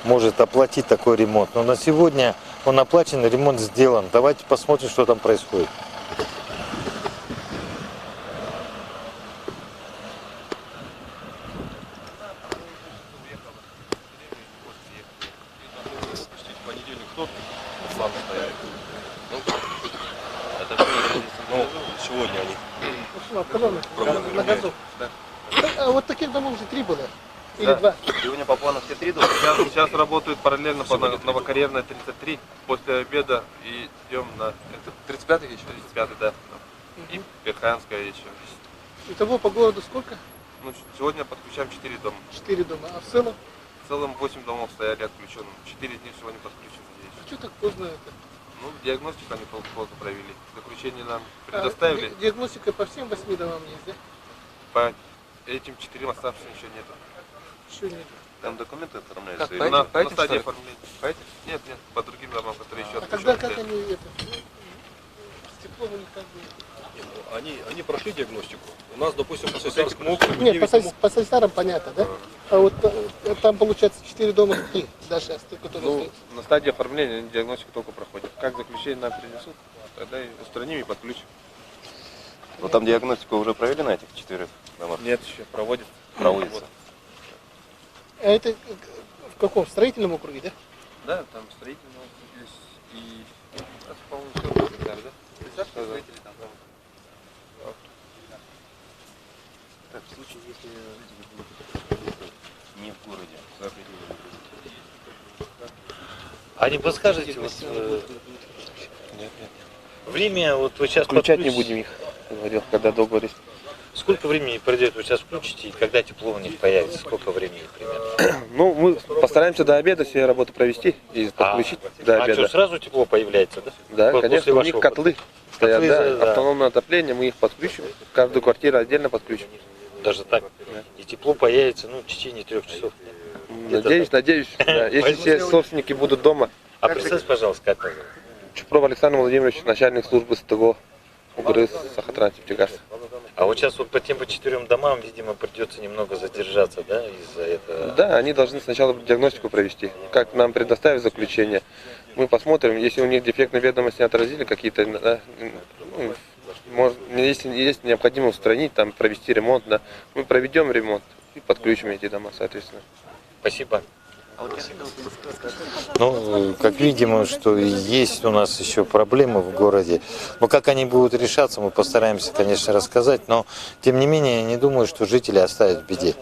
может оплатить такой ремонт. Но на сегодня он оплачен, ремонт сделан. Давайте посмотрим, что там происходит. Сегодня они. На газу. А вот таких домов уже 3 было? Или Да. 2? Сегодня по плану все 3 дома. Сейчас работают параллельно по Новокарьерной 33 после обеда и идем на 35-й еще? 35-й, да. И Верхоянская еще. Итого по городу сколько? Ну, сегодня подключаем 4 дома. 4 дома. А в целом? В целом 8 домов стояли отключенным. 4 дня всего не подключены здесь. А что так поздно это? Ну, диагностику они поздно провели. Заключение нам предоставили. Диагностика по всем 8 домам есть, да? По этим 4 оставшимся еще нету. Еще нет. Там документы оформляются. Как, по На этим, стадии что ли? оформления. По этим? Нет, по другим домам, которые еще А когда, отключены. как они это? С теплом у них как бы... Они прошли диагностику. У нас, допустим, по Сосярскому округу Нет, 9 домов. по Сальсарам понятно, да? А вот там получается 4 дома, какие? Даже которые Ну, остаются. на стадии оформления они диагностику только проходят. Как заключение нам принесут, тогда и устраним и подключим. Но там диагностику уже провели на этих 4 домах? Нет, еще проводят. Проводится. А это в каком? В строительном округе, да? Да, там строительный округ есть и... Это, по-моему, все секретарь, да? Присяжные строители там. Так, в случае, если жители будут не в городе, за пределами города. А не подскажете, вот, время, вот вы сейчас Включать не подключите, будем их, говорил, когда договорились. сколько времени пройдет, вы сейчас включите, и когда тепло у них появится, сколько времени примерно? Ну, мы постараемся до обеда все работы провести и подключить до А обеда. что, сразу тепло появляется, да? Да, После конечно, у них вашего котлы стоят, Котлы, да, да. автономное отопление, мы их подключим, каждую квартиру отдельно подключим. Даже так? И тепло появится, ну, в течение 3 часов. Надеюсь, да. Если все собственники будут дома. А представьте, пожалуйста, как это? Чупров Александр Владимирович, начальник службы СТО УГРС Сахатраннефтегаз. А вот сейчас вот по тем 4 домам, видимо, придется немного задержаться, да, из-за этого? Да, они должны сначала диагностику провести. Как нам предоставят заключение, мы посмотрим, если у них дефектные ведомости отразили какие-то, да, ну, может, если есть необходимо устранить, там провести ремонт, да, мы проведем ремонт и подключим эти дома, соответственно. Спасибо. Ну, как видим, что есть у нас еще проблемы в городе. Но как они будут решаться, мы постараемся, конечно, рассказать. Но, тем не менее, я не думаю, что жители оставят в беде.